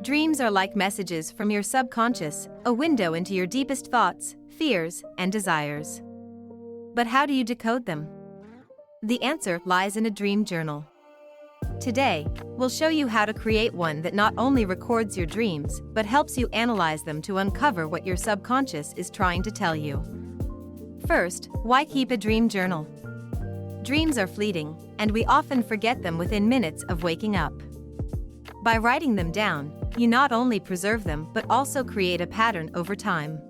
Dreams are like messages from your subconscious, a window into your deepest thoughts, fears, and desires. But how do you decode them? The answer lies in a dream journal. Today, we'll show you how to create one that not only records your dreams, but helps you analyze them to uncover what your subconscious is trying to tell you. First, why keep a dream journal? Dreams are fleeting, and we often forget them within minutes of waking up. By writing them down, you not only preserve them but also create a pattern over time.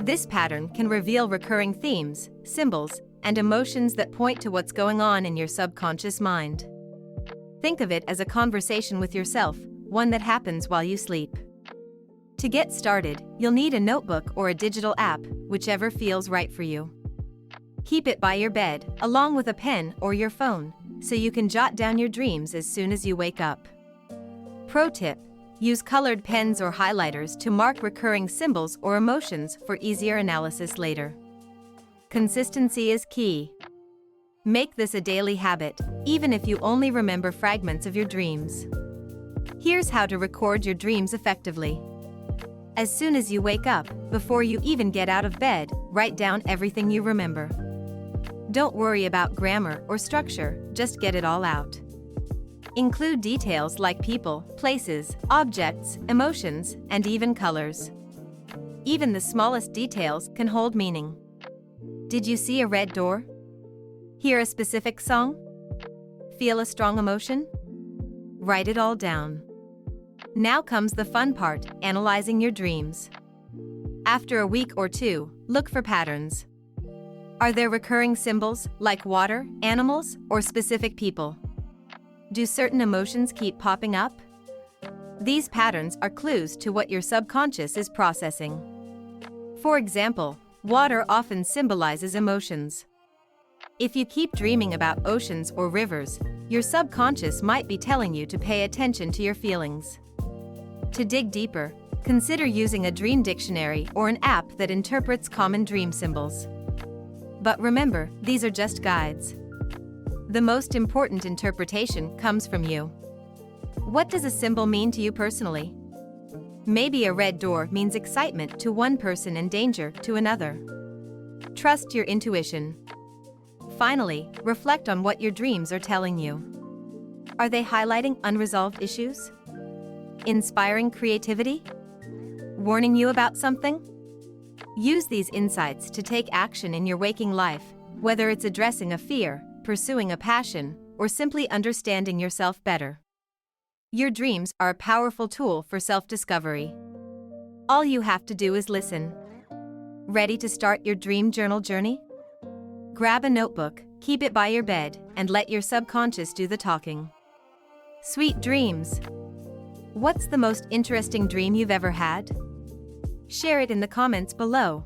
This pattern can reveal recurring themes, symbols, and emotions that point to what's going on in your subconscious mind. Think of it as a conversation with yourself, one that happens while you sleep. To get started, you'll need a notebook or a digital app, whichever feels right for you. Keep it by your bed, along with a pen or your phone, so you can jot down your dreams as soon as you wake up. Pro tip: use colored pens or highlighters to mark recurring symbols or emotions for easier analysis later. Consistency is key. Make this a daily habit, even if you only remember fragments of your dreams. Here's how to record your dreams effectively. As soon as you wake up, before you even get out of bed, write down everything you remember. Don't worry about grammar or structure, just get it all out. Include details like people, places, objects, emotions, and even colors. Even the smallest details can hold meaning. Did you see a red door? Hear a specific song? Feel a strong emotion? Write it all down. Now comes the fun part, analyzing your dreams. After a week or two, look for patterns. Are there recurring symbols, like water, animals, or specific people? Do certain emotions keep popping up? These patterns are clues to what your subconscious is processing. For example, water often symbolizes emotions. If you keep dreaming about oceans or rivers, your subconscious might be telling you to pay attention to your feelings. To dig deeper, consider using a dream dictionary or an app that interprets common dream symbols. But remember, these are just guides. The most important interpretation comes from you. What does a symbol mean to you personally? Maybe a red door means excitement to one person and danger to another. Trust your intuition. Finally, reflect on what your dreams are telling you. Are they highlighting unresolved issues? Inspiring creativity? Warning you about something? Use these insights to take action in your waking life, whether it's addressing a fear, pursuing a passion, or simply understanding yourself better. Your dreams are a powerful tool for self-discovery. All you have to do is listen. Ready to start your dream journal journey? Grab a notebook, keep it by your bed, and let your subconscious do the talking. Sweet dreams! What's the most interesting dream you've ever had? Share it in the comments below.